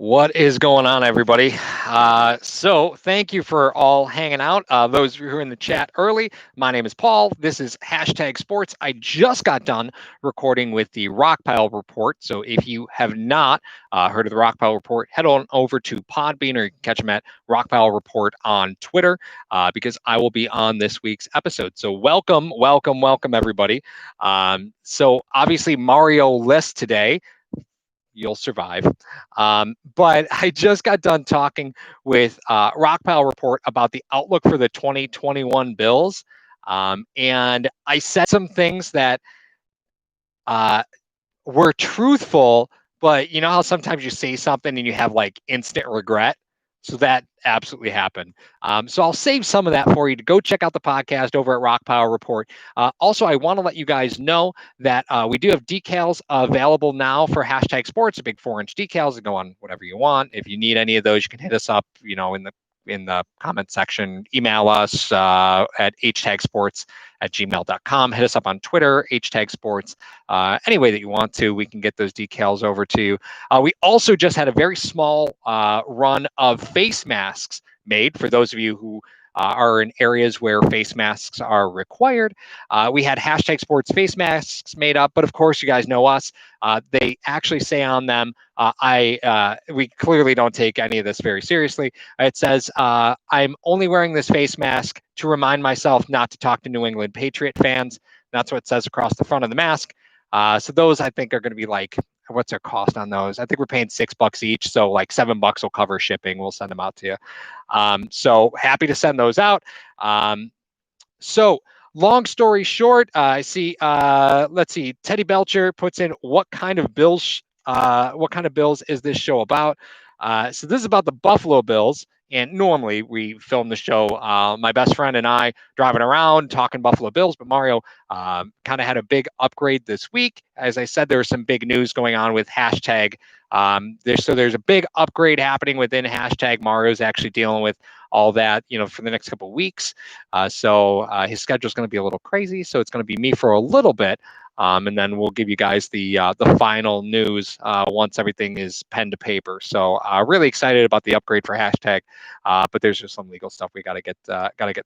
What is going on, everybody? So thank you for all hanging out. Those who are in the chat early, my name is Paul. This is hashtag sports. I just got done recording with the Rockpile Report. So if you have not heard of the Rockpile Report, head on over to Podbean, or you can catch them at Rockpile Report on Twitter, because I will be on this week's episode. So welcome, everybody. So obviously Mario list today. You'll survive. But I just got done talking with Rockpile Report about the outlook for the 2021 Bills. And I said some things that uh, were truthful, but you know how sometimes you say something and you have like instant regret? So that absolutely happened. So I'll save some of that for you to go check out the podcast over at Rock Power Report. Also, I want to let you guys know that we do have decals available now for hashtag sports, big 4-inch decals that go on whatever you want. If you need any of those, you can hit us up, in the comment section. Email us at htagsports@gmail.com. Hit us up on Twitter, htagsports. Any way that you want to, we can get those decals over to you. We also just had a very small run of face masks made for those of you who are in areas where face masks are required. We had hashtag sports face masks made up, but of course, you guys know us. They actually say on them, we clearly don't take any of this very seriously. It says, I'm only wearing this face mask to remind myself not to talk to New England Patriot fans. That's what it says across the front of the mask. So those I think are going to be like, what's their cost on those? I think we're paying $6 each. So like $7 will cover shipping. We'll send them out to you. So happy to send those out. So long story short, I see, let's see, Teddy Belcher puts in what kind of Bills is this show about? So this is about the Buffalo Bills. And normally we film the show, my best friend and I driving around talking Buffalo Bills, but Mario kind of had a big upgrade this week. As I said, there was some big news going on with hashtag. There's a big upgrade happening within hashtag. Mario's actually dealing with all that, for the next couple of weeks. So his schedule is going to be a little crazy. So it's going to be me for a little bit. And then we'll give you guys the final news once everything is pen to paper. So really excited about the upgrade for hashtag, but there's just some legal stuff we got to get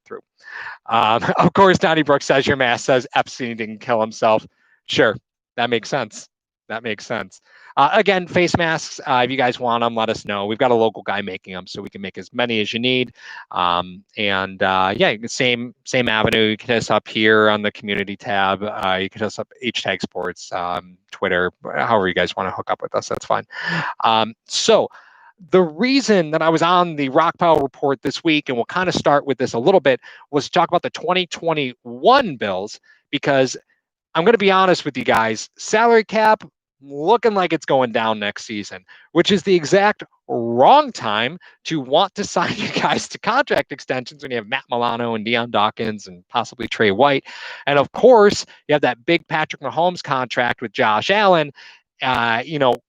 through. Of course, Donnie Brooks says your mask says Epstein didn't kill himself. Sure, that makes sense. Again, face masks, if you guys want them, let us know. We've got a local guy making them, so we can make as many as you need. Same avenue. You can hit us up here on the community tab. You can hit us up #tag sports, Twitter, however you guys want to hook up with us. That's fine. So the reason that I was on the Rockpile Report this week, and we'll kind of start with this a little bit, was to talk about the 2021 Bills, because I'm going to be honest with you guys, salary cap looking like it's going down next season, which is the exact wrong time to want to sign you guys to contract extensions when you have Matt Milano and Deion Dawkins and possibly Trey White. And of course, you have that big Patrick Mahomes contract with Josh Allen,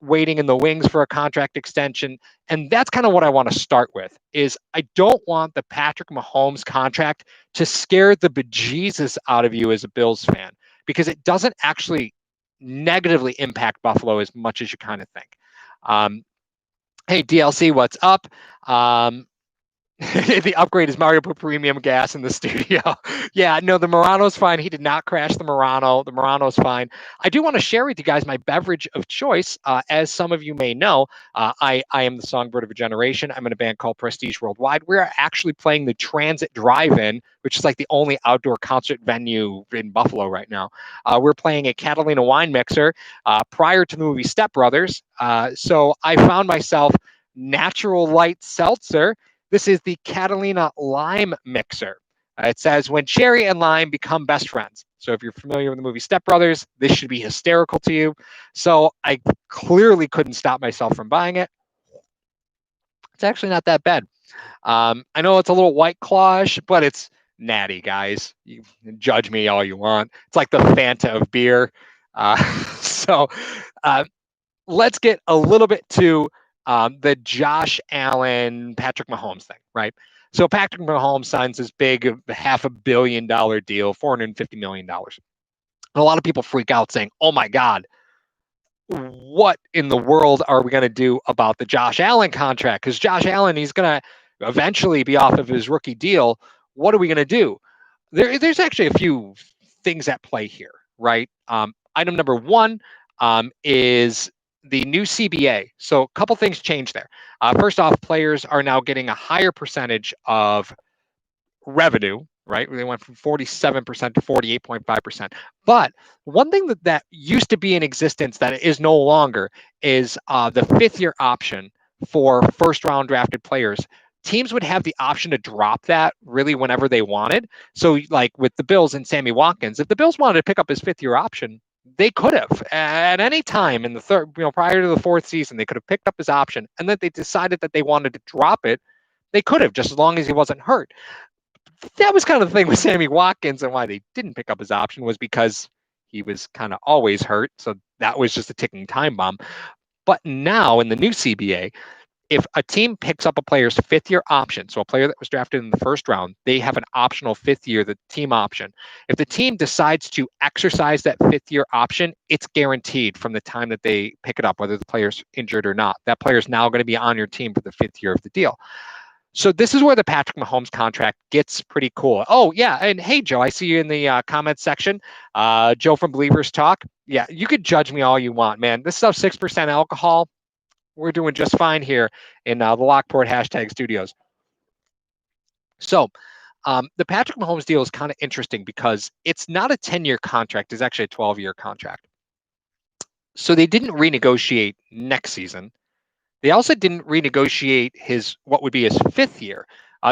waiting in the wings for a contract extension. And that's kind of what I want to start with, is I don't want the Patrick Mahomes contract to scare the bejesus out of you as a Bills fan, because it doesn't actually negatively impact Buffalo as much as you kind of think. Hey, DLC, what's up? The upgrade is Mario put premium gas in the studio. Yeah, no, the Murano's fine. He did not crash the Murano. The Murano's fine. I do want to share with you guys my beverage of choice. As some of you may know, I am the songbird of a generation. I'm in a band called Prestige Worldwide. We're actually playing the Transit Drive-In, which is like the only outdoor concert venue in Buffalo right now. We're playing a Catalina wine mixer prior to the movie Step Brothers. So I found myself Natural Light Seltzer. This is the Catalina Lime Mixer. It says, when cherry and lime become best friends. So if you're familiar with the movie Step Brothers, this should be hysterical to you. So I clearly couldn't stop myself from buying it. It's actually not that bad. I know it's a little White Clawish, but it's natty, guys. You can judge me all you want. It's like the Fanta of beer. Let's get a little bit to the Josh Allen, Patrick Mahomes thing, right? So Patrick Mahomes signs this big $500 million deal, $450 million. And a lot of people freak out saying, oh my God, what in the world are we going to do about the Josh Allen contract? Because Josh Allen, he's going to eventually be off of his rookie deal. What are we going to do? There's actually a few things at play here, right? Item number one is the new CBA. So a couple things changed there. First off, players are now getting a higher percentage of revenue, right? They went from 47% to 48.5%. But one thing that used to be in existence that is no longer is the fifth year option for first round drafted players. Teams would have the option to drop that really whenever they wanted. So, like with the Bills and Sammy Watkins, if the Bills wanted to pick up his fifth year option, they could have at any time in the third, prior to the fourth season, they could have picked up his option, and that they decided that they wanted to drop it, they could have, just as long as he wasn't hurt. That was kind of the thing with Sammy Watkins, and why they didn't pick up his option was because he was kind of always hurt. So that was just a ticking time bomb. But now in the new CBA, if a team picks up a player's fifth year option, so a player that was drafted in the first round, they have an optional fifth year, the team option. If the team decides to exercise that fifth year option, it's guaranteed from the time that they pick it up, whether the player's injured or not. That player is now going to be on your team for the fifth year of the deal. So this is where the Patrick Mahomes contract gets pretty cool. Oh, yeah. And hey, Joe, I see you in the comments section. Joe from Believers Talk. Yeah, you could judge me all you want, man. This stuff's 6% alcohol. We're doing just fine here in the Lockport hashtag studios. So the Patrick Mahomes deal is kind of interesting because it's not a 10-year contract. It's actually a 12-year contract. So they didn't renegotiate next season. They also didn't renegotiate what would be his fifth year.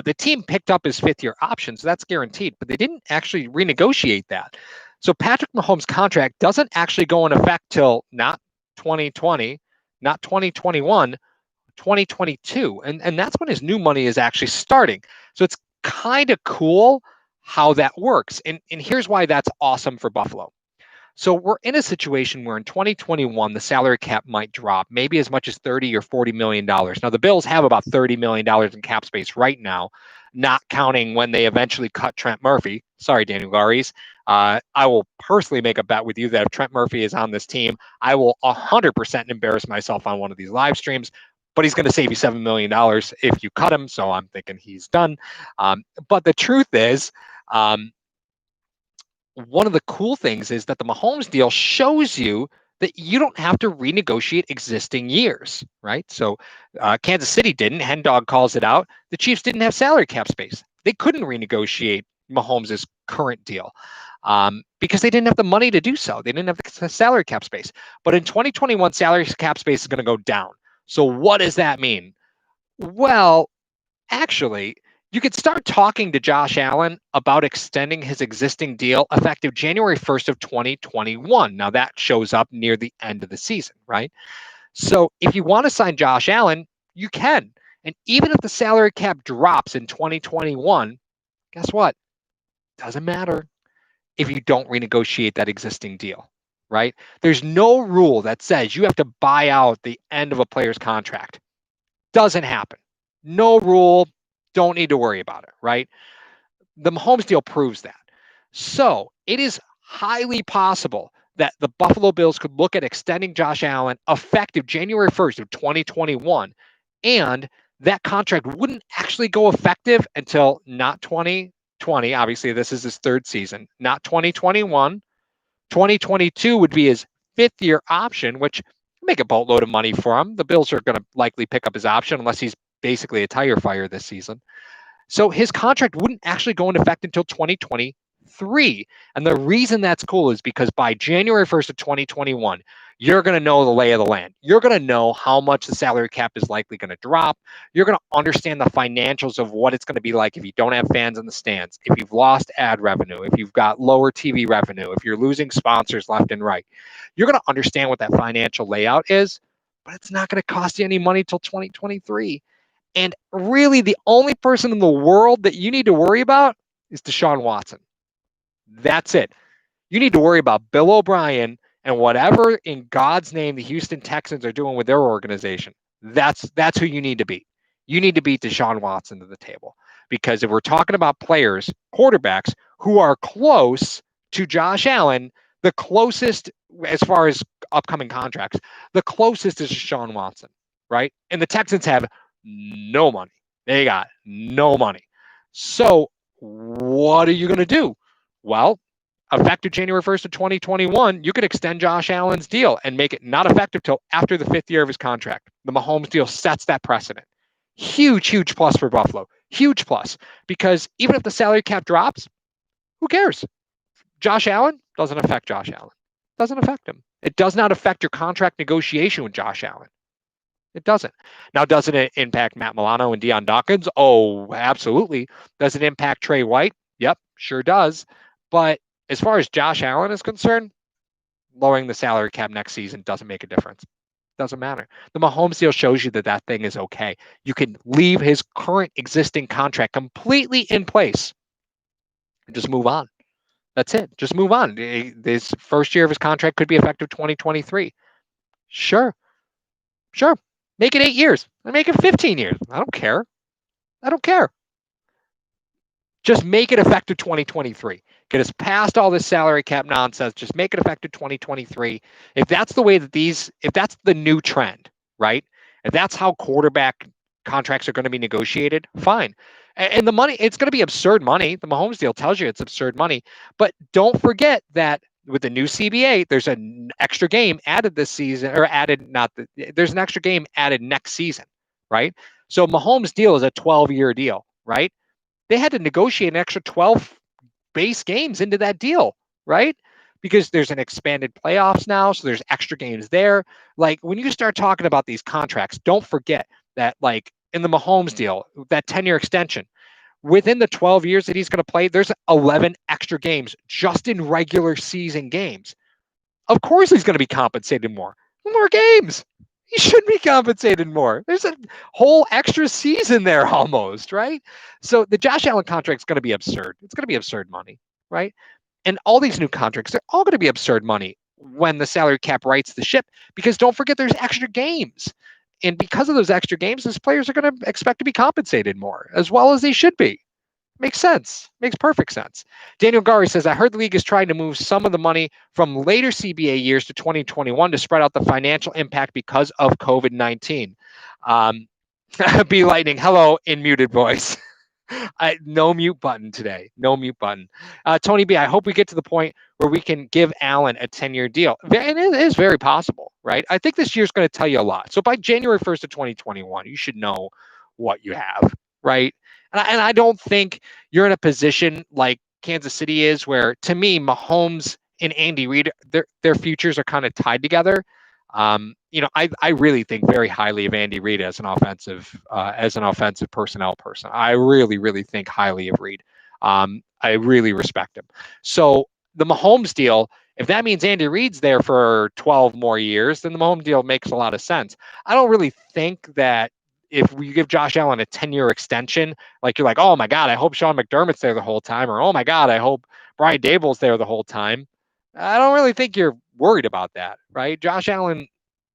The team picked up his fifth year option, so that's guaranteed, but they didn't actually renegotiate that. So Patrick Mahomes' contract doesn't actually go in effect till not 2020, not 2021, 2022. And that's when his new money is actually starting. So it's kind of cool how that works. And here's why that's awesome for Buffalo. So we're in a situation where in 2021, the salary cap might drop maybe as much as $30 or $40 million. Now, the Bills have about $30 million in cap space right now, not counting when they eventually cut Trent Murphy. Sorry, Daniel Garies. I will personally make a bet with you that if Trent Murphy is on this team, I will 100% embarrass myself on one of these live streams. But he's going to save you $7 million if you cut him. So I'm thinking he's done. But the truth is, one of the cool things is that the Mahomes deal shows you that you don't have to renegotiate existing years, right? So Kansas City didn't. Hen Dog calls it out. The Chiefs didn't have salary cap space. They couldn't renegotiate Mahomes' current deal because they didn't have the money to do so. They didn't have the salary cap space. But in 2021, salary cap space is going to go down. So what does that mean? Well, actually, you could start talking to Josh Allen about extending his existing deal effective January 1st of 2021. Now that shows up near the end of the season, right? So if you want to sign Josh Allen, you can. And even if the salary cap drops in 2021, guess what? Doesn't matter if you don't renegotiate that existing deal, right? There's no rule that says you have to buy out the end of a player's contract. Doesn't happen. No rule. Don't need to worry about it, right? The Mahomes deal proves that. So it is highly possible that the Buffalo Bills could look at extending Josh Allen effective January 1st of 2021, and that contract wouldn't actually go effective until not 2020. Obviously, this is his third season, not 2021. 2022 would be his fifth year option, which make a boatload of money for him. The Bills are going to likely pick up his option unless he's basically a tire fire this season. So his contract wouldn't actually go into effect until 2023. And the reason that's cool is because by January 1st of 2021, you're going to know the lay of the land. You're going to know how much the salary cap is likely going to drop. You're going to understand the financials of what it's going to be like if you don't have fans in the stands, if you've lost ad revenue, if you've got lower TV revenue, if you're losing sponsors left and right. You're going to understand what that financial layout is, but it's not going to cost you any money till 2023. And really, the only person in the world that you need to worry about is Deshaun Watson. That's it. You need to worry about Bill O'Brien and whatever in God's name the Houston Texans are doing with their organization. That's who you need to beat. You need to beat Deshaun Watson to the table. Because if we're talking about players, quarterbacks, who are close to Josh Allen, The closest, as far as upcoming contracts, the closest is Deshaun Watson, right? And the Texans have no money. They got no money. So what are you going to do? Well, effective January 1st of 2021, you could extend Josh Allen's deal and make it not effective till after the 5th year of his contract. The Mahomes deal sets that precedent. Huge, huge plus for Buffalo. Huge plus. Because even if the salary cap drops, who cares? Josh Allen doesn't affect Josh Allen. Doesn't affect him. It does not affect your contract negotiation with Josh Allen. It doesn't. Now, doesn't it impact Matt Milano and Deion Dawkins? Oh, absolutely. Does it impact Trey White? Yep, sure does. But as far as Josh Allen is concerned, lowering the salary cap next season doesn't make a difference. Doesn't matter. The Mahomes deal shows you that that thing is okay. You can leave his current existing contract completely in place and just move on. That's it. Just move on. This first year of his contract could be effective 2023. Sure. Sure. Make it 8 years. Make it 15 years. I don't care. I don't care. Just make it effective 2023. Get us past all this salary cap nonsense. Just make it effective 2023. If that's the way that if that's the new trend, right? If that's how quarterback contracts are going to be negotiated, fine. And the money, it's going to be absurd money. The Mahomes deal tells you it's absurd money. But don't forget that with the new CBA, there's an extra game added this season, or added, not the, there's an extra game added next season, right? So Mahomes deal is a 12-year deal, right? They had to negotiate an extra 12 base games into that deal, right? Because there's an expanded playoffs now, so there's extra games there. Like when you start talking about these contracts, don't forget that, like in the Mahomes deal, that 10-year extension, within the 12 years that he's going to play, there's 11 extra games just in regular season games. Of course, he's going to be compensated more. More games. He should be compensated more. There's a whole extra season there almost, right? So the Josh Allen contract is going to be absurd. It's going to be absurd money, right? And all these new contracts, they're all going to be absurd money when the salary cap rights the ship, because don't forget there's extra games. And because of those extra games, those players are going to expect to be compensated more, as well as they should be. Makes sense. Makes perfect sense. Daniel Gari says, I heard the league is trying to move some of the money from later CBA years to 2021 to spread out the financial impact because of COVID-19. B Lightning, hello, in muted voice. No mute button today. No mute button. Tony B, I hope we get to the point where we can give Allen a 10-year deal. And it is very possible, right? I think this year's going to tell you a lot. So by January 1st of 2021, you should know what you have, right? And I don't think you're in a position like Kansas City is, where, to me, Mahomes and Andy Reid, their futures are kind of tied together. I really think very highly of Andy Reid as an offensive personnel person. I really, really think highly of Reid. I really respect him. So the Mahomes deal, if that means Andy Reid's there for 12 more years, then the Mahomes deal makes a lot of sense. I don't really think that if we give Josh Allen a 10-year extension, like you're like, oh my God, I hope Sean McDermott's there the whole time, or oh my God, I hope Brian Daboll's there the whole time. I don't really think you're worried about that, right? Josh Allen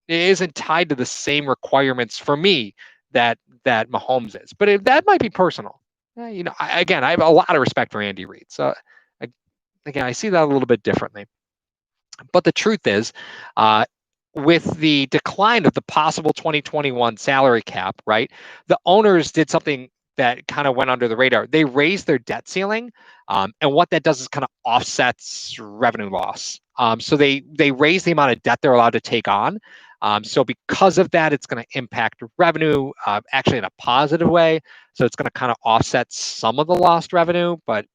isn't tied to the same requirements for me that Mahomes is, but that might be personal. I have a lot of respect for Andy Reid, so I see that a little bit differently. But the truth is, with the decline of the possible 2021 salary cap, right, the owners did something that kind of went under the radar. They raised their debt ceiling, and what that does is kind of offsets revenue loss. So they raise the amount of debt they're allowed to take on. So because of that, it's going to impact revenue, actually in a positive way. So it's going to kind of offset some of the lost revenue, but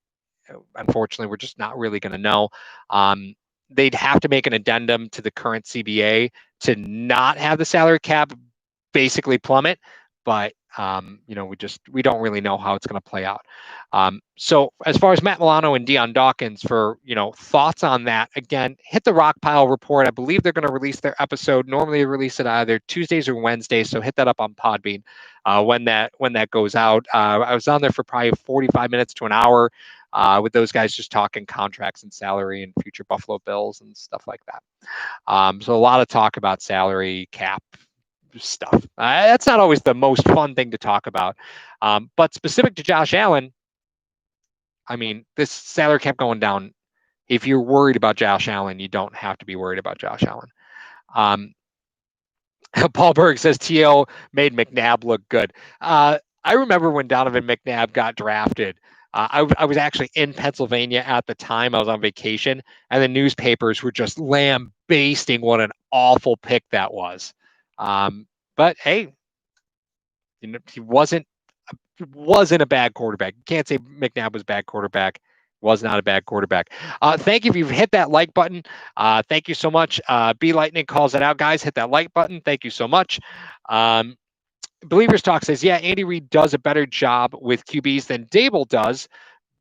unfortunately, we're just not really going to know. They'd have to make an addendum to the current CBA to not have the salary cap basically plummet, but we don't really know how it's going to play out. So as far as Matt Milano and Deion Dawkins, for thoughts on that, again, hit the Rock Pile Report. I believe they're going to release their episode. Normally they release it either Tuesdays or Wednesdays, so hit that up on Podbean when that goes out. I was on there for probably 45 minutes to an hour with those guys just talking contracts and salary and future Buffalo Bills and stuff like that. So a lot of talk about salary cap stuff. That's not always the most fun thing to talk about. But specific to Josh Allen, I mean, this salary kept going down If you're worried about Josh Allen, you don't have to be worried about Josh Allen. Paul Berg says T.O. made McNabb look good. I remember when Donovan McNabb got drafted. I was actually in Pennsylvania at the time. I was on vacation, and the newspapers were just lambasting what an awful pick that was. But hey, he wasn't a bad quarterback. You can't say McNabb was a bad quarterback. Was not a bad quarterback. Thank you if you've hit that like button. Thank you so much. B Lightning calls it out, guys. Hit that like button. Thank you so much. Believers Talk says, yeah, Andy Reid does a better job with QBs than Dable does,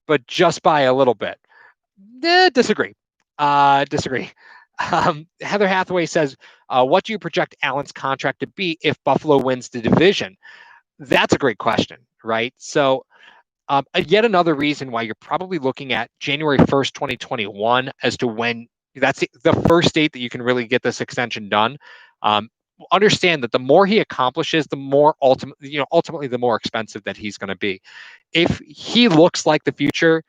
but just by a little bit. Disagree. Disagree. Heather Hathaway says, what do you project Allen's contract to be if Buffalo wins the division? That's a great question, right? So yet another reason why you're probably looking at January 1st, 2021 as to when that's the first date that you can really get this extension done. Understand that the more he accomplishes, the more ultimately the more expensive that he's going to be. If he looks like the future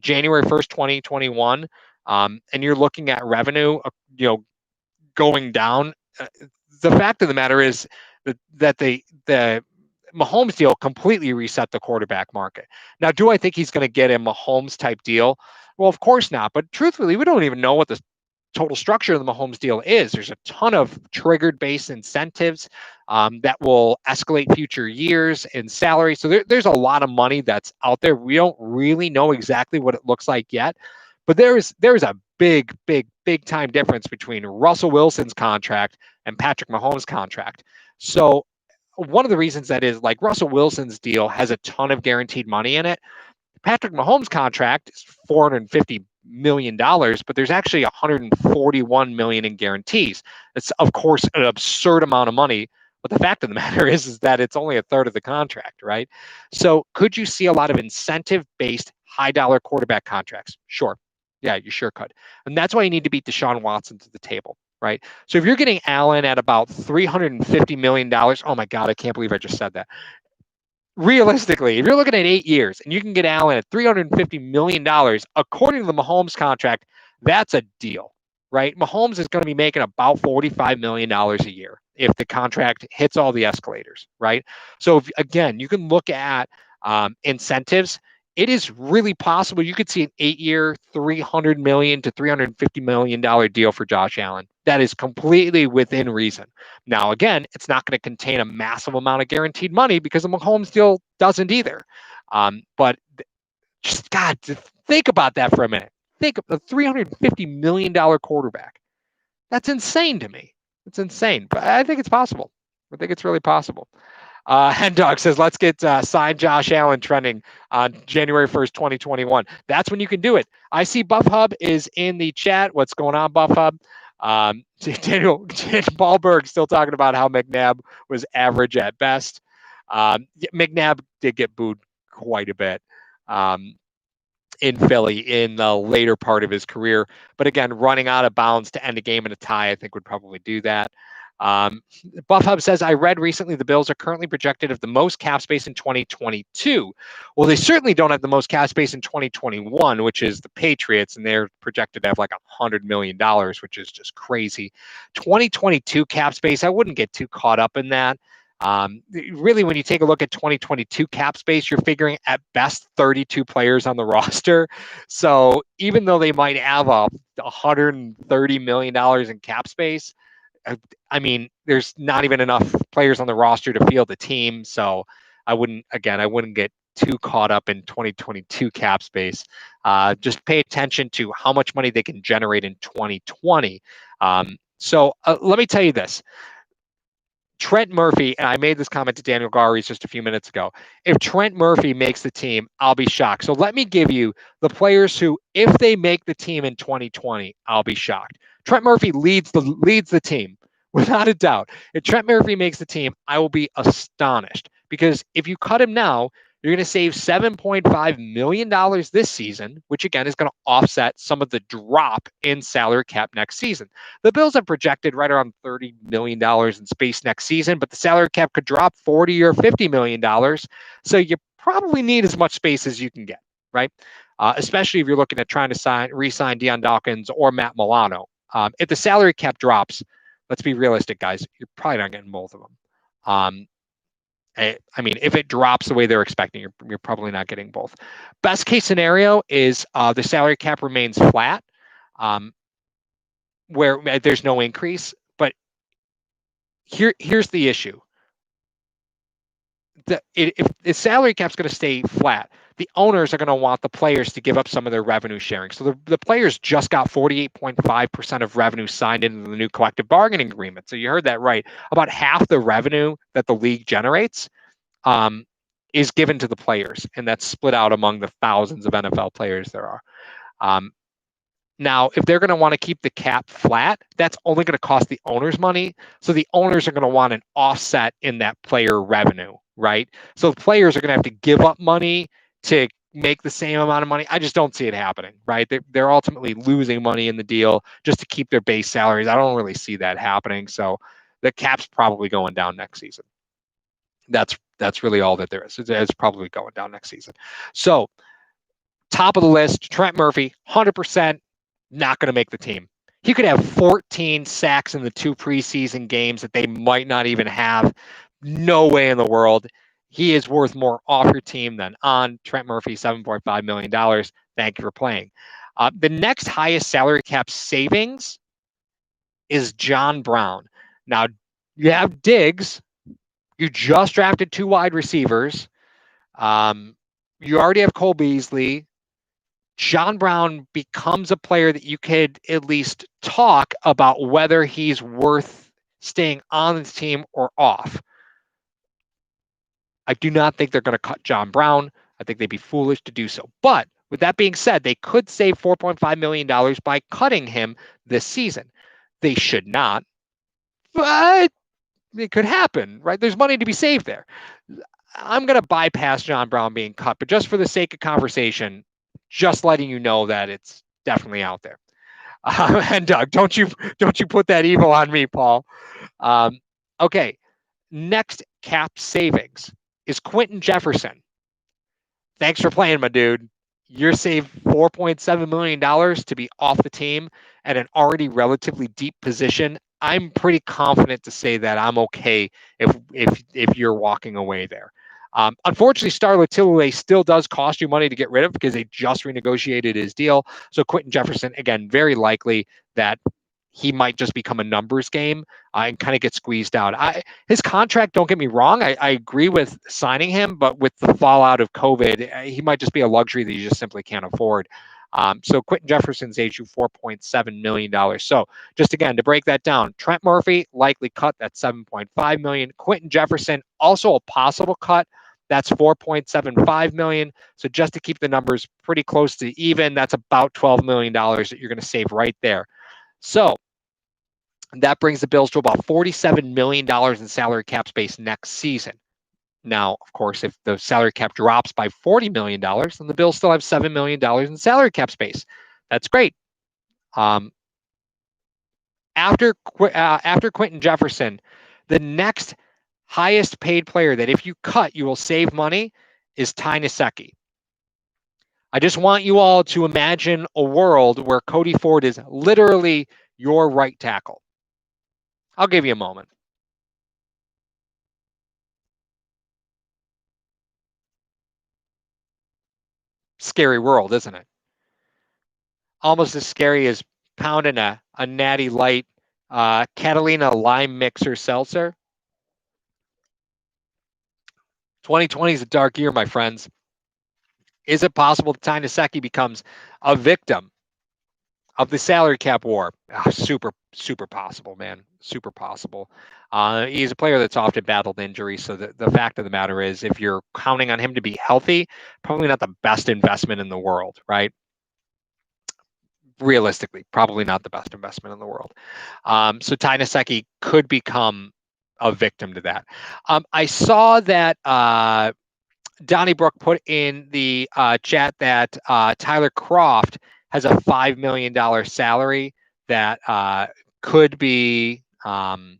January 1st, 2021, and you're looking at revenue, going down, the fact of the matter is that the Mahomes deal completely reset the quarterback market. Now, do I think he's going to get a Mahomes type deal? Well, of course not. But truthfully, we don't even know what the total structure of the Mahomes deal is. There's a ton of triggered based incentives that will escalate future years in salary. So there's a lot of money that's out there. We don't really know exactly what it looks like yet. But there's a big time difference between Russell Wilson's contract and Patrick Mahomes' contract. So one of the reasons that is, like, Russell Wilson's deal has a ton of guaranteed money in it. Patrick Mahomes' contract is $450 million, but there's actually $141 million in guarantees. It's, of course, an absurd amount of money. But the fact of the matter is that it's only a third of the contract, right? So could you see a lot of incentive-based high-dollar quarterback contracts? Sure. Yeah, you sure could. And that's why you need to beat Deshaun Watson to the table, right? So if you're getting Allen at about $350 million, oh my God, I can't believe I just said that. Realistically, if you're looking at 8 years and you can get Allen at $350 million, according to the Mahomes contract, that's a deal, right? Mahomes is going to be making about $45 million a year if the contract hits all the escalators, right? So again, you can look at incentives. It is really possible you could see an 8-year, $300 million to $350 million deal for Josh Allen. That is completely within reason. Now, again, it's not going to contain a massive amount of guaranteed money because the Mahomes deal doesn't either. But just, God, think about that for a minute. Think of a $350 million quarterback. That's insane to me. It's insane, but I think it's possible. I think it's really possible. Hen Dog says, let's get signed Josh Allen trending on January 1st, 2021. That's when you can do it. I see Buff Hub is in the chat. What's going on, Buff Hub? Daniel Ballberg still talking about how McNabb was average at best. McNabb did get booed quite a bit in Philly in the later part of his career. But again, running out of bounds to end a game in a tie, I think would probably do that. Buff Hub says, I read recently the Bills are currently projected of the most cap space in 2022. Well, they certainly don't have the most cap space in 2021, which is the Patriots, and they're projected to have like $100 million, which is just crazy. 2022 cap space, I wouldn't get too caught up in that. Really, when you take a look at 2022 cap space, you're figuring at best 32 players on the roster. So even though they might have $130 million in cap space, I mean, there's not even enough players on the roster to field the team. So I wouldn't get too caught up in 2022 cap space. Just pay attention to how much money they can generate in 2020. So let me tell you this. Trent Murphy, and I made this comment to Daniel Garies just a few minutes ago. If Trent Murphy makes the team, I'll be shocked. So let me give you the players who, if they make the team in 2020, I'll be shocked. Trent Murphy leads the team without a doubt. If Trent Murphy makes the team, I will be astonished, because if you cut him now, you're going to save $7.5 million this season, which again is going to offset some of the drop in salary cap next season. The Bills have projected right around $30 million in space next season, but the salary cap could drop $40 or $50 million. So you probably need as much space as you can get, right? especially if you're looking at trying to re-sign Deion Dawkins or Matt Milano. If the salary cap drops, let's be realistic, guys. You're probably not getting both of them. I mean, if it drops the way they're expecting, you're probably not getting both. Best case scenario is the salary cap remains flat, where there's no increase. But here's the issue. If the salary cap's going to stay flat, the owners are going to want the players to give up some of their revenue sharing. So the players just got 48.5% of revenue signed into the new collective bargaining agreement. So you heard that right. About half the revenue that the league generates is given to the players, and that's split out among the thousands of NFL players there are. Now, if they're going to want to keep the cap flat, that's only going to cost the owners money. So the owners are going to want an offset in that player revenue, right? So the players are going to have to give up money to make the same amount of money. I just don't see it happening, right? They're ultimately losing money in the deal just to keep their base salaries. I don't really see that happening. So the cap's probably going down next season. That's really all that there is. It's probably going down next season. So top of the list, Trent Murphy, 100%. Not going to make the team. He could have 14 sacks in the 2 preseason games that they might not even have. No way in the world. He is worth more off your team than on. Trent Murphy, $7.5 million. Thank you for playing. The next highest salary cap savings is John Brown. Now, you have Diggs. You just drafted 2 wide receivers. You already have Cole Beasley. John Brown becomes a player that you could at least talk about whether he's worth staying on the team or off. I do not think they're going to cut John Brown. I think they'd be foolish to do so. But with that being said, they could save $4.5 million by cutting him this season. They should not, but it could happen, right? There's money to be saved there. I'm going to bypass John Brown being cut, but just for the sake of conversation, just letting you know that it's definitely out there. And Doug, don't you put that evil on me, Paul. Okay, next cap savings is Quentin Jefferson. Thanks for playing, my dude. You're saved $4.7 million to be off the team at an already relatively deep position. I'm pretty confident to say that I'm okay if you're walking away there. Unfortunately, Star Lotulelei still does cost you money to get rid of because they just renegotiated his deal. So Quentin Jefferson, again, very likely that he might just become a numbers game and kind of get squeezed out. His contract, don't get me wrong, I agree with signing him, but with the fallout of COVID, he might just be a luxury that you just simply can't afford. So Quentin Jefferson's age you $4.7 million. So just again, to break that down, Trent Murphy, likely cut, that's $7.5 million. Quentin Jefferson, also a possible cut, that's $4.75 million. So just to keep the numbers pretty close to even, that's about $12 million that you're going to save right there. So that brings the Bills to about $47 million in salary cap space next season. Now, of course, if the salary cap drops by $40 million, then the Bills still have $7 million in salary cap space. That's great. After Quentin Jefferson, the next highest paid player that if you cut, you will save money is Ty Nsekhe. I just want you all to imagine a world where Cody Ford is literally your right tackle. I'll give you a moment. Scary world, isn't it? Almost as scary as pounding a natty light Catalina lime mixer seltzer. 2020 is a dark year, my friends. Is it possible that Ty Nsekhe becomes a victim of the salary cap war? Super possible, man. Super possible. He's a player that's often battled injuries. So the fact of the matter is, if you're counting on him to be healthy, probably not the best investment in the world, right? Realistically, probably not the best investment in the world. So Ty Nsekhe could become a victim to that. I saw that Donnybrook put in the chat that Tyler Croft has a $5 million salary that could be that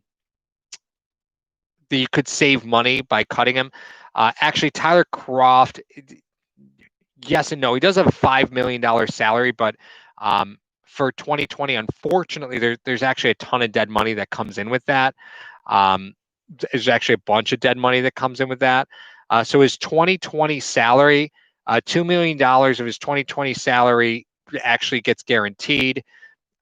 you could save money by cutting him. Actually, Tyler Croft, yes and no. He does have a $5 million salary, but um, for 2020, unfortunately, there's actually a ton of dead money that comes in with that. Um, there's actually a bunch of dead money that comes in with that. So his 2020 salary, $2 million of his 2020 salary actually gets guaranteed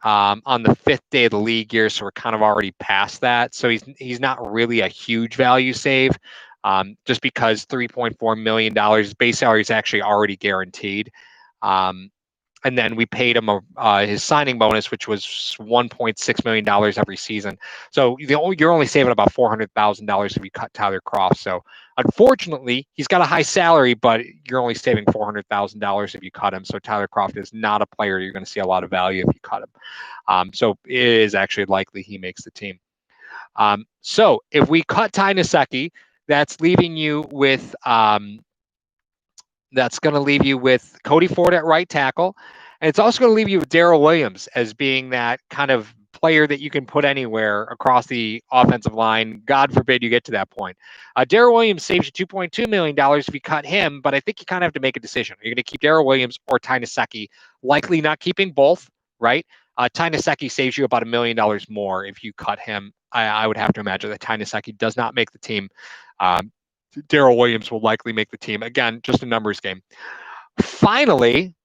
on the fifth day of the league year, so we're kind of already past that. So he's not really a huge value save, just because $3.4 million base salary is actually already guaranteed. Um, and then we paid him his signing bonus, which was $1.6 million every season. So you're only saving about $400,000 if you cut Tyler Croft. So unfortunately, he's got a high salary, but you're only saving $400,000 if you cut him. So Tyler Croft is not a player you're going to see a lot of value if you cut him. So it is actually likely he makes the team. So if we cut Ty Nsekhe, that's leaving you with that's going to leave you with Cody Ford at right tackle. And it's also going to leave you with Daryl Williams as being that kind of player that you can put anywhere across the offensive line. God forbid you get to that point. Daryl Williams saves you $2.2 million if you cut him, but I think you kind of have to make a decision. Are you going to keep Daryl Williams or Ty Nsekhe? Likely not keeping both, right? Ty Nsekhe saves you about $1 million more if you cut him. I would have to imagine that Ty Nsekhe does not make the team. Daryl Williams will likely make the team. Again, just a numbers game. Finally,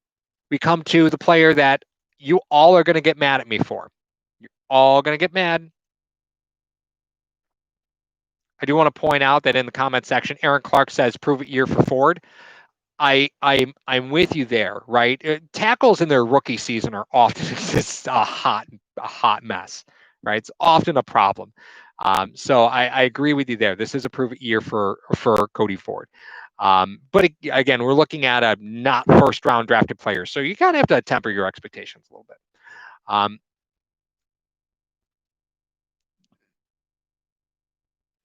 we come to the player that you all are going to get mad at me for. You're all going to get mad. I do want to point out that in the comment section, Aaron Clark says, prove it year for Ford. I'm with you there, right? Tackles in their rookie season are often just a hot mess, right? It's often a problem. So I agree with you there. This is a prove it year for Cody Ford. But again, we're looking at a not first round drafted player, so you kind of have to temper your expectations a little bit.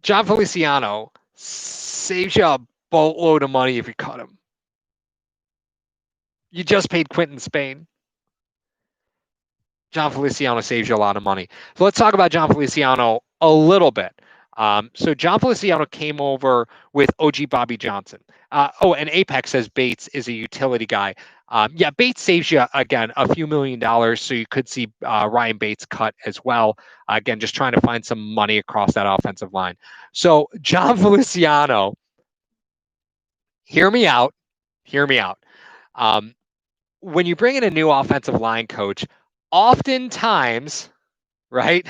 John Feliciano saves you a boatload of money if you cut him. You just paid Quinton Spain. John Feliciano saves you a lot of money. So let's talk about John Feliciano a little bit. So John Feliciano came over with OG Bobby Johnson. And Apex says Bates is a utility guy. Yeah, Bates saves you, again, a few $1 million, so you could see Ryan Bates cut as well. Again, just trying to find some money across that offensive line. So John Feliciano, hear me out. Hear me out. When you bring in a new offensive line coach, oftentimes, right?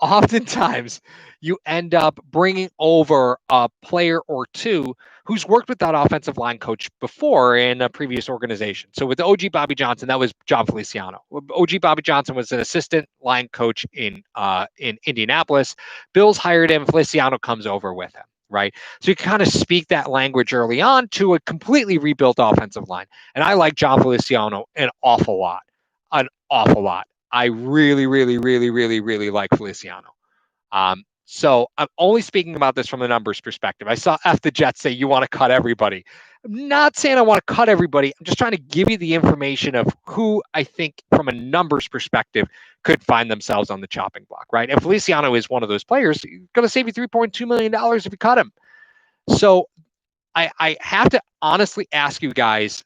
Oftentimes you end up bringing over a player or two who's worked with that offensive line coach before in a previous organization. So with OG Bobby Johnson, that was John Feliciano. OG Bobby Johnson was an assistant line coach in Indianapolis. Bills hired him. Feliciano comes over with him. Right. So you kind of speak that language early on to a completely rebuilt offensive line. And I like John Feliciano an awful lot. An awful lot. I really, really, really, really, really like Feliciano. So I'm only speaking about this from a numbers perspective. I saw F the Jets say you want to cut everybody. I'm not saying I want to cut everybody. I'm just trying to give you the information of who I think from a numbers perspective could find themselves on the chopping block, right? And Feliciano is one of those players. He's going to save you $3.2 million if you cut him. So I have to honestly ask you guys,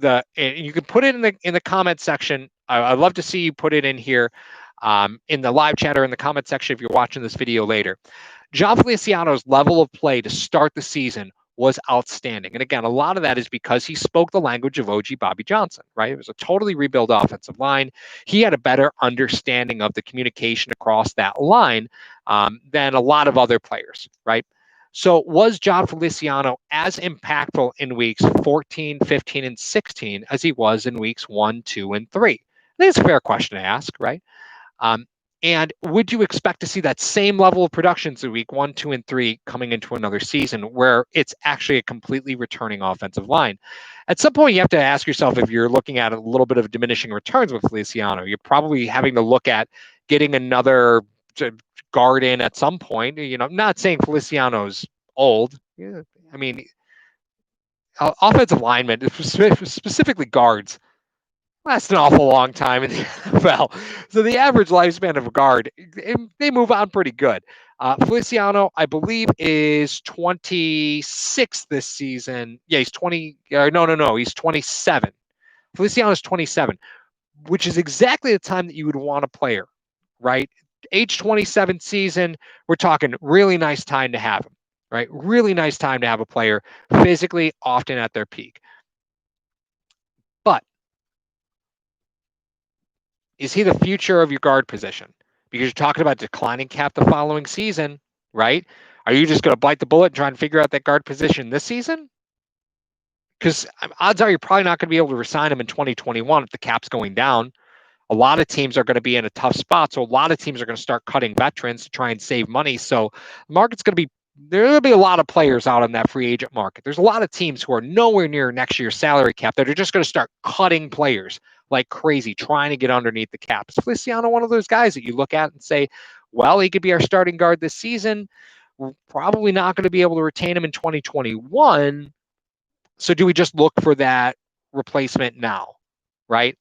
and you can put it in the comment section. I'd love to see you put it in here in the live chat or in the comment section if you're watching this video later. John Feliciano's level of play to start the season was outstanding. And again, a lot of that is because he spoke the language of OG Bobby Johnson, right? It was a totally rebuilt offensive line. He had a better understanding of the communication across that line than a lot of other players, right? So was John Feliciano as impactful in weeks 14, 15, and 16 as he was in weeks 1, 2, and 3? I think it's a fair question to ask, right? And would you expect to see that same level of production in week 1, 2, and 3 coming into another season where it's actually a completely returning offensive line? At some point, you have to ask yourself if you're looking at a little bit of diminishing returns with Feliciano. You're probably having to look at getting another guard in at some point. You know, I'm not saying Feliciano's old. Yeah, I mean, offensive linemen, specifically guards, That's an awful long time in the NFL. So the average lifespan of a guard, they move on pretty good. Feliciano, I believe, is 26 this season. Yeah, he's 20. No. He's 27. Feliciano is 27, which is exactly the time that you would want a player, right? Age 27 season, we're talking really nice time to have him, right? Really nice time to have a player physically often at their peak. But is he the future of your guard position? Because you're talking about declining cap the following season, right? Are you just going to bite the bullet and try and figure out that guard position this season? Because odds are you're probably not going to be able to resign him in 2021 if the cap's going down. A lot of teams are going to be in a tough spot. So a lot of teams are going to start cutting veterans to try and save money. So the market's going to be, there will be a lot of players out on that free agent market. There's a lot of teams who are nowhere near next year's salary cap that are just going to start cutting players like crazy, trying to get underneath the cap. Is Feliciano one of those guys that you look at and say, well, he could be our starting guard this season. We're probably not going to be able to retain him in 2021. So do we just look for that replacement now, right?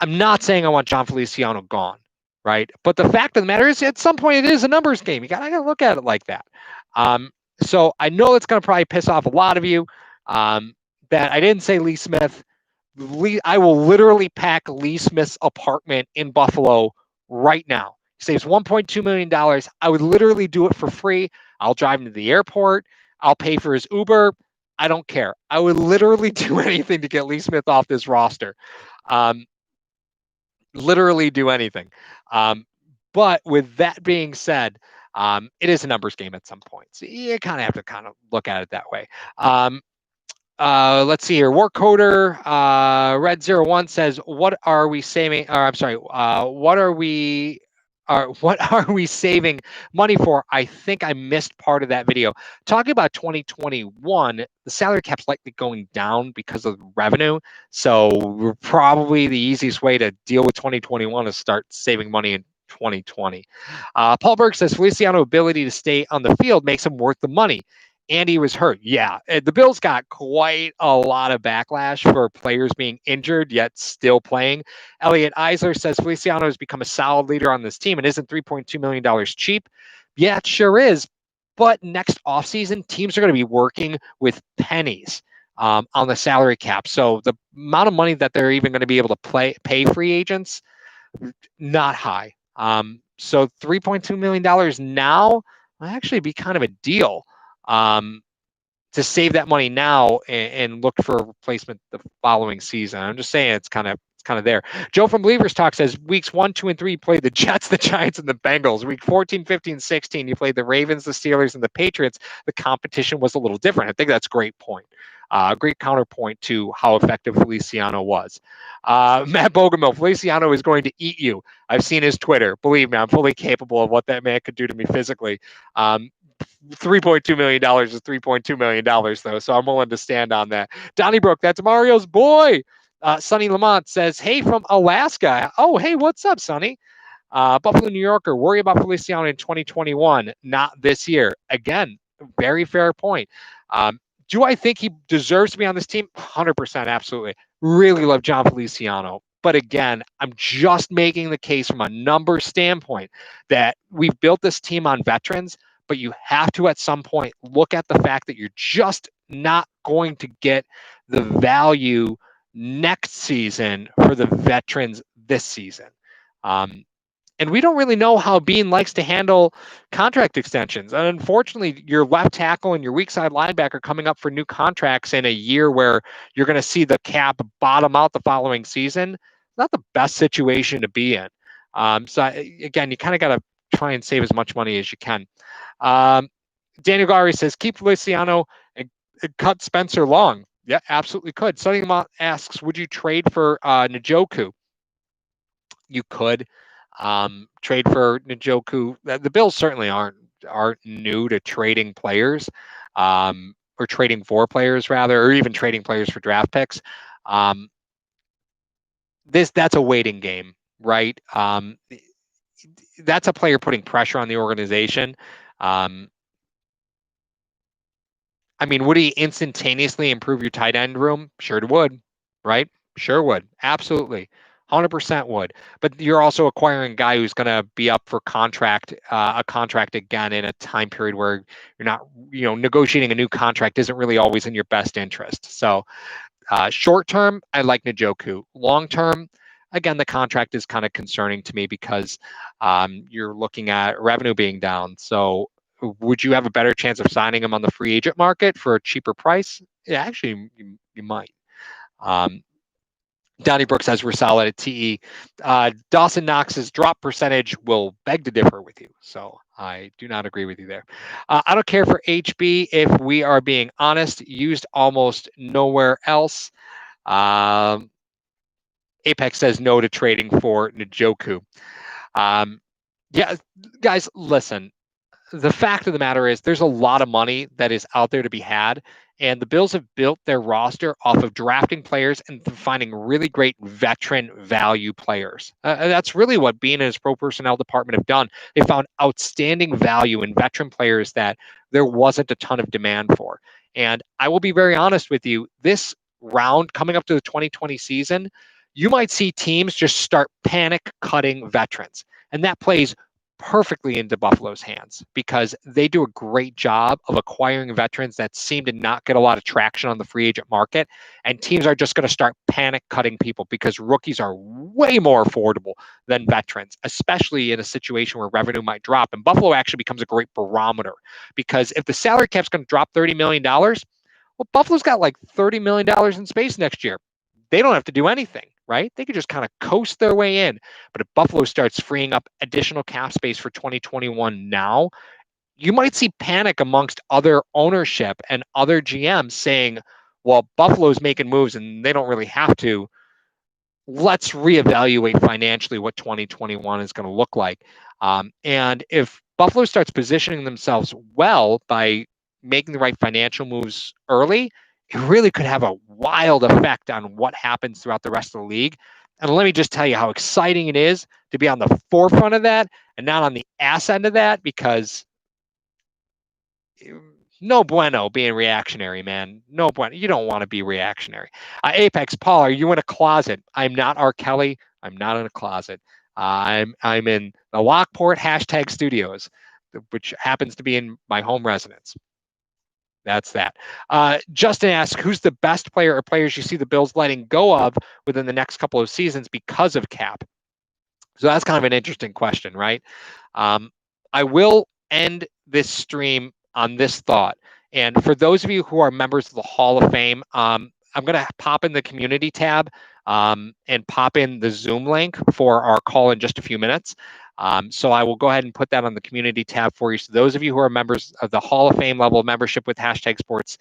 I'm not saying I want John Feliciano gone, right? But the fact of the matter is, at some point, it is a numbers game. You got to look at it like that. Um, so I know it's going to probably piss off a lot of you that I didn't say Lee Smith. I will literally pack Lee Smith's apartment in Buffalo right now. He saves $1.2 million. I would literally do it for free. I'll drive him to the airport. I'll pay for his Uber. I don't care. I would literally do anything to get Lee Smith off this roster. Literally do anything. But with that being said, it is a numbers game at some point. So you kind of have to kind of look at it that way. Let's see here. Workcoder Red01 says, "What are we saving? Or I'm sorry. What are we saving money for?" I think I missed part of that video. Talking about 2021, the salary cap's likely going down because of revenue. So probably the easiest way to deal with 2021 is start saving money in 2020. Paul Berg says Feliciano's ability to stay on the field makes him worth the money. Andy was hurt. Yeah, the Bills got quite a lot of backlash for players being injured yet still playing. Elliot Eisler says Feliciano has become a solid leader on this team and isn't $3.2 million cheap. Yeah, it sure is. But next offseason, teams are going to be working with pennies on the salary cap. So the amount of money that they're even going to be able to pay free agents, not high. So $3.2 million now might actually be kind of a deal. To save that money now and look for a replacement the following season. I'm just saying it's kind of there. Joe from Believers Talk says weeks 1, 2, and 3 you played the Jets, the Giants, and the Bengals. Week 14, 15, 16 you played the Ravens, the Steelers, and the Patriots. The competition was a little different. I think that's a great point. Great counterpoint to how effective Feliciano was. Matt Bogomil, Feliciano is going to eat you. I've seen his Twitter. Believe me, I'm fully capable of what that man could do to me physically. $3.2 million is $3.2 million, though, so I'm willing to stand on that. Donnybrook, that's Mario's boy. Sonny Lamont says, hey, from Alaska. Oh, hey, what's up, Sonny? Buffalo, New Yorker, worry about Feliciano in 2021, not this year. Again, very fair point. Do I think he deserves to be on this team? 100%, absolutely. Really love John Feliciano. But again, I'm just making the case from a number standpoint that we've built this team on veterans, but you have to at some point look at the fact that you're just not going to get the value next season for the veterans this season. And we don't really know how Bean likes to handle contract extensions. And unfortunately, your left tackle and your weak side linebacker coming up for new contracts in a year where you're going to see the cap bottom out the following season. Not the best situation to be in. So again, you kind of got to try and save as much money as you can. Daniel Gary says, keep Feliciano and cut Spencer Long. Yeah, absolutely could. Sonny Lamont asks, would you trade for Njoku? You could trade for Njoku. The Bills certainly aren't new to trading players or trading for players rather, or even trading players for draft picks. That's a waiting game, right? That's a player putting pressure on the organization. I mean, would he instantaneously improve your tight end room? Sure it would, right? Sure would. Absolutely. 100% would. But you're also acquiring a guy who's going to be up for a contract again in a time period where you're not, negotiating a new contract isn't really always in your best interest. So short term, I like Njoku. Long term, again, the contract is kind of concerning to me because you're looking at revenue being down. So would you have a better chance of signing him on the free agent market for a cheaper price? Yeah, actually, you might. Um, Donnie Brooks says we're solid at TE. Dawson Knox's drop percentage will beg to differ with you. So I do not agree with you there. I don't care for HB if we are being honest, used almost nowhere else. Um, Apex says no to trading for Njoku. Um, yeah, guys, listen, the fact of the matter is there's a lot of money that is out there to be had, and the Bills have built their roster off of drafting players and finding really great veteran value players. That's really what Bean and his pro personnel department have done. They found outstanding value in veteran players that there wasn't a ton of demand for. And I will be very honest with you, this round coming up to the 2020 season, you might see teams just start panic cutting veterans. And that plays perfectly into Buffalo's hands because they do a great job of acquiring veterans that seem to not get a lot of traction on the free agent market. And teams are just going to start panic cutting people because rookies are way more affordable than veterans, especially in a situation where revenue might drop. And Buffalo actually becomes a great barometer because if the salary cap's going to drop $30 million, well, Buffalo's got like $30 million in space next year. They don't have to do anything, right? They could just kind of coast their way in. But if Buffalo starts freeing up additional cap space for 2021 now, you might see panic amongst other ownership and other GMs saying, well, Buffalo's making moves and they don't really have to. Let's reevaluate financially what 2021 is going to look like. And if Buffalo starts positioning themselves well by making the right financial moves early, it really could have a wild effect on what happens throughout the rest of the league. And let me just tell you how exciting it is to be on the forefront of that and not on the ass end of that because no bueno being reactionary, man. No bueno. You don't want to be reactionary. Apex, Paul, are you in a closet? I'm not R. Kelly. I'm not in a closet. I'm in the Lockport hashtag studios, which happens to be in my home residence. That's that. Justin asks, who's the best player or players you see the Bills letting go of within the next couple of seasons because of cap? So that's kind of an interesting question, right? I will end this stream on this thought. And for those of you who are members of the Hall of Fame, I'm going to pop in the community tab and pop in the Zoom link for our call in just a few minutes. So I will go ahead and put that on the community tab for you. So those of you who are members of the Hall of Fame level membership with hashtag sports,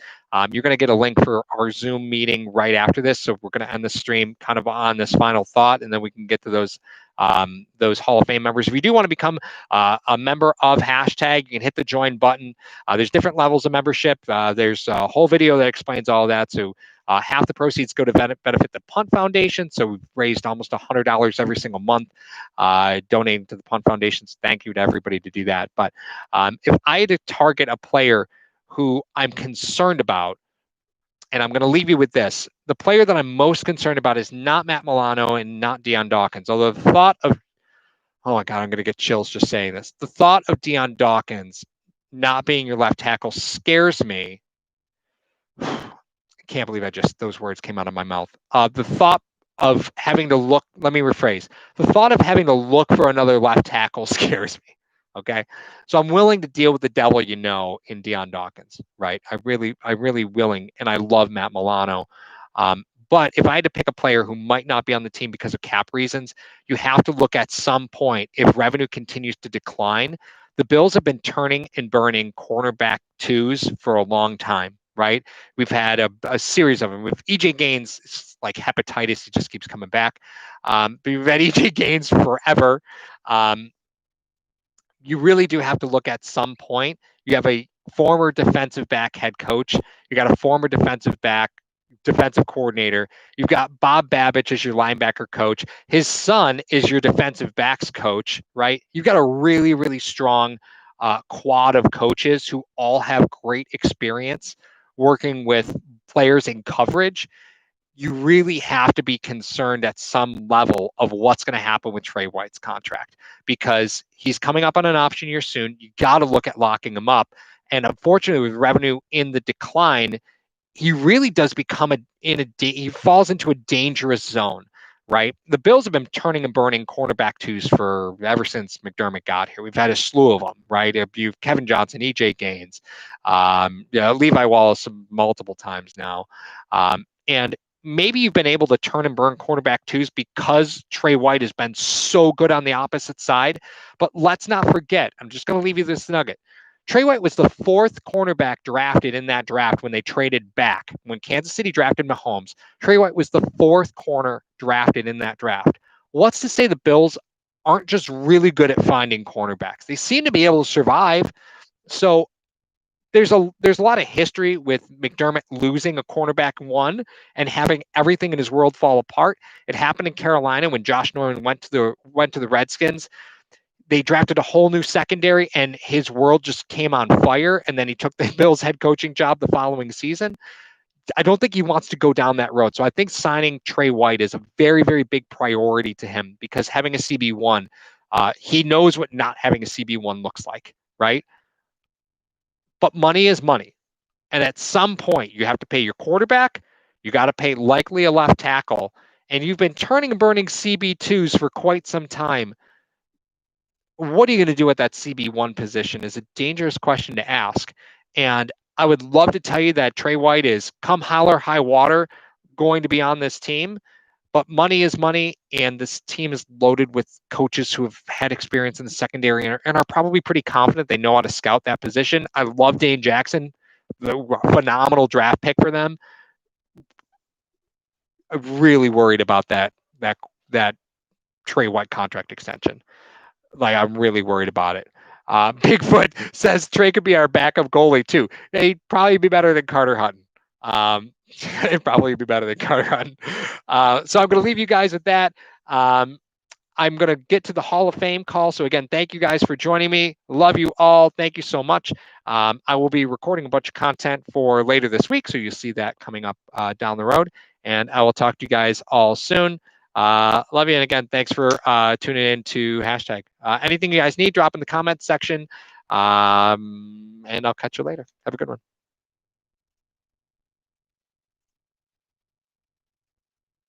you're going to get a link for our Zoom meeting right after this. So we're going to end the stream kind of on this final thought, and then we can get to those Hall of Fame members. If you do want to become a member of hashtag, you can hit the join button. There's different levels of membership. There's a whole video that explains all of that. So half the proceeds go to benefit the Punt Foundation. So we've raised almost $100 every single month donating to the Punt Foundation. So thank you to everybody to do that. But if I had to target a player who I'm concerned about, and I'm going to leave you with this. The player that I'm most concerned about is not Matt Milano and not Dion Dawkins. Although the thought of, oh my God, I'm going to get chills just saying this. The thought of Dion Dawkins not being your left tackle scares me. I can't believe those words came out of my mouth. The thought of having to look, let me rephrase. The thought of having to look for another left tackle scares me. Okay. So I'm willing to deal with the devil, in Dion Dawkins, right? I'm really willing, and I love Matt Milano. But if I had to pick a player who might not be on the team because of cap reasons, you have to look at some point if revenue continues to decline. The Bills have been turning and burning cornerback twos for a long time, right? We've had a series of them. With EJ Gaines, it's like hepatitis, he just keeps coming back. But we've had EJ Gaines forever. You really do have to look at some point. You have a former defensive back head coach. You got a former defensive coordinator. You've got Bob Babich as your linebacker coach. His son is your defensive backs coach, right? You've got a really, really strong quad of coaches who all have great experience working with players in coverage. you really have to be concerned at some level of what's going to happen with Trey White's contract, because he's coming up on an option year soon. You got to look at locking him up. And unfortunately, with revenue in the decline, he really does become he falls into a dangerous zone, right? The Bills have been turning and burning cornerback twos for ever since McDermott got here. We've had a slew of them, right? You've Kevin Johnson, EJ Gaines, Levi Wallace multiple times now, and maybe you've been able to turn and burn cornerback twos because Trey White has been so good on the opposite side. But let's not forget, I'm just going to leave you this nugget. Trey White was the fourth cornerback drafted in that draft when they traded back. When Kansas City drafted Mahomes, Trey White was the fourth corner drafted in that draft. What's to say the Bills aren't just really good at finding cornerbacks? They seem to be able to survive. So there's a lot of history with McDermott losing a cornerback one and having everything in his world fall apart. It happened in Carolina when Josh Norman went to the Redskins. They drafted a whole new secondary and his world just came on fire. And then he took the Bills head coaching job the following season. I don't think he wants to go down that road. So I think signing Trey White is a very, very big priority to him, because having a CB1, he knows what not having a CB1 looks like, right? But money is money. And at some point, you have to pay your quarterback. You got to pay likely a left tackle. And you've been turning and burning CB2s for quite some time. What are you going to do at that CB1 position is a dangerous question to ask. And I would love to tell you that Trey White is, come holler high water, going to be on this team. But money is money, and this team is loaded with coaches who have had experience in the secondary and are probably pretty confident they know how to scout that position. I love Dane Jackson, the phenomenal draft pick for them. I'm really worried about that Trey White contract extension. Like, I'm really worried about it. Bigfoot says Trey could be our backup goalie too. He'd probably be better than Carter Hutton. It'd probably be better than Carter Hutton. So I'm going to leave you guys with that. I'm going to get to the Hall of Fame call. So again, thank you guys for joining me. Love you all. Thank you so much. I will be recording a bunch of content for later this week, so you'll see that coming up down the road. And I will talk to you guys all soon. Love you. And again, thanks for tuning in to Hashtag. Anything you guys need, drop in the comments section. And I'll catch you later. Have a good one.